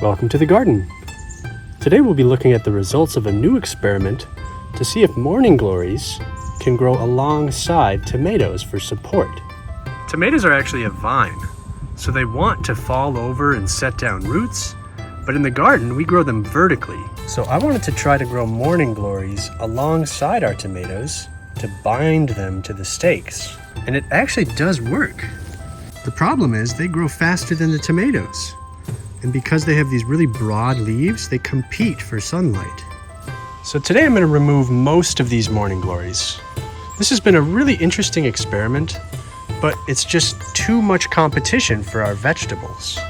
Welcome to the garden. Today we'll be looking at the results of a new experiment to see if morning glories can grow alongside tomatoes for support. Tomatoes are actually a vine, so they want to fall over and set down roots, but in the garden we grow them vertically. So I wanted to try to grow morning glories alongside our tomatoes to bind them to the stakes. And it actually does work. The problem is they grow faster than the tomatoes. And because they have these really broad leaves, they compete for sunlight. So today I'm going to remove most of these morning glories. This has been a really interesting experiment, but it's just too much competition for our vegetables. So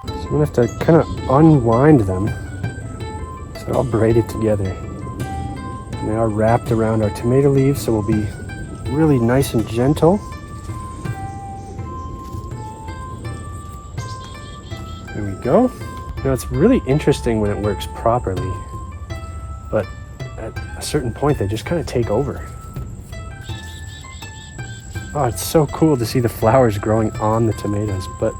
I'm going to have to kind of unwind them so they're all braided together. And they are wrapped around our tomato leaves, so we'll be really nice and gentle. There we go. You know, it's really interesting when it works properly, but at a certain point they just kind of take over. Oh, it's so cool to see the flowers growing on the tomatoes, but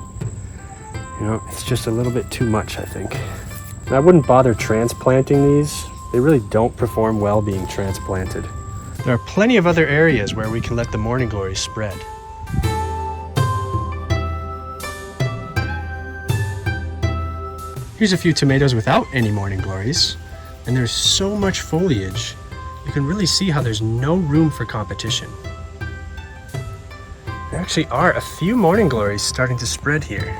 you know, it's just a little bit too much, I think. And I wouldn't bother transplanting these. They really don't perform well being transplanted. There are plenty of other areas where we can let the morning glories spread. Here's a few tomatoes without any morning glories, and there's so much foliage, you can really see how there's no room for competition. There actually are a few morning glories starting to spread here.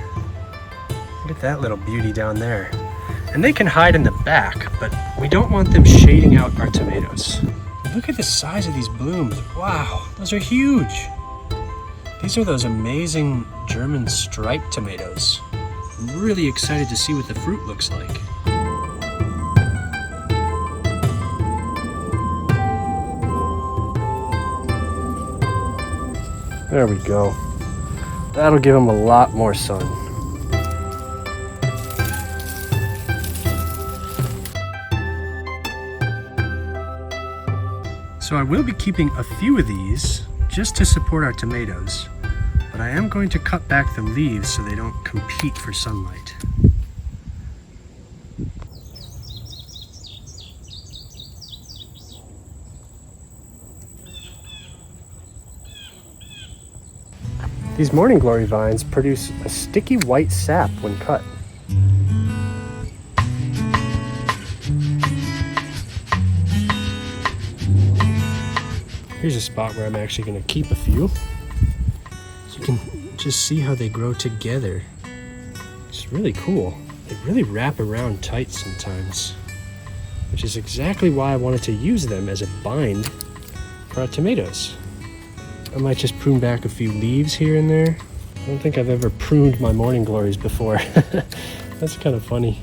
Look at that little beauty down there. And they can hide in the back, but we don't want them shading out our tomatoes. Look at the size of these blooms. Wow, those are huge. These are those amazing German striped tomatoes. I'm really excited to see what the fruit looks like. There we go. That'll give them a lot more sun. So I will be keeping a few of these just to support our tomatoes, but I am going to cut back the leaves so they don't compete for sunlight. These morning glory vines produce a sticky white sap when cut. Here's a spot where I'm actually going to keep a few. So you can just see how they grow together. It's really cool. They really wrap around tight sometimes, which is exactly why I wanted to use them as a bind for our tomatoes. I might just prune back a few leaves here and there. I don't think I've ever pruned my morning glories before. That's kind of funny.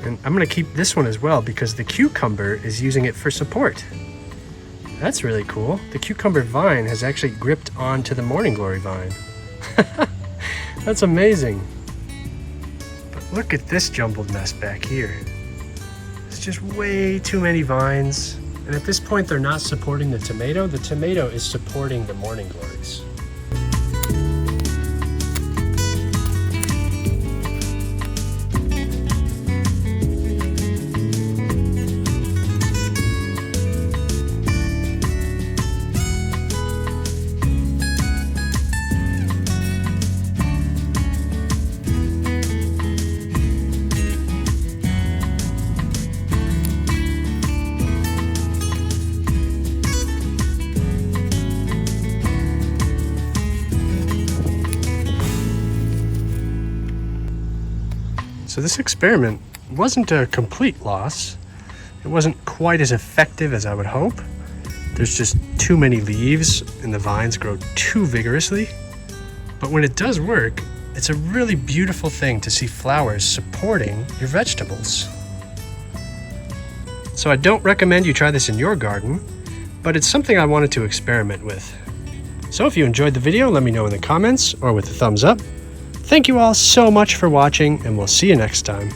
And I'm going to keep this one as well because the cucumber is using it for support. That's really cool. The cucumber vine has actually gripped onto the morning glory vine. That's amazing. But look at this jumbled mess back here. It's just way too many vines. And at this point, they're not supporting the tomato. The tomato is supporting the morning glories. So this experiment wasn't a complete loss. It wasn't quite as effective as I would hope. There's just too many leaves and the vines grow too vigorously. But when it does work, it's a really beautiful thing to see flowers supporting your vegetables. So I don't recommend you try this in your garden, but it's something I wanted to experiment with. So if you enjoyed the video, let me know in the comments or with a thumbs up. Thank you all so much for watching, and we'll see you next time.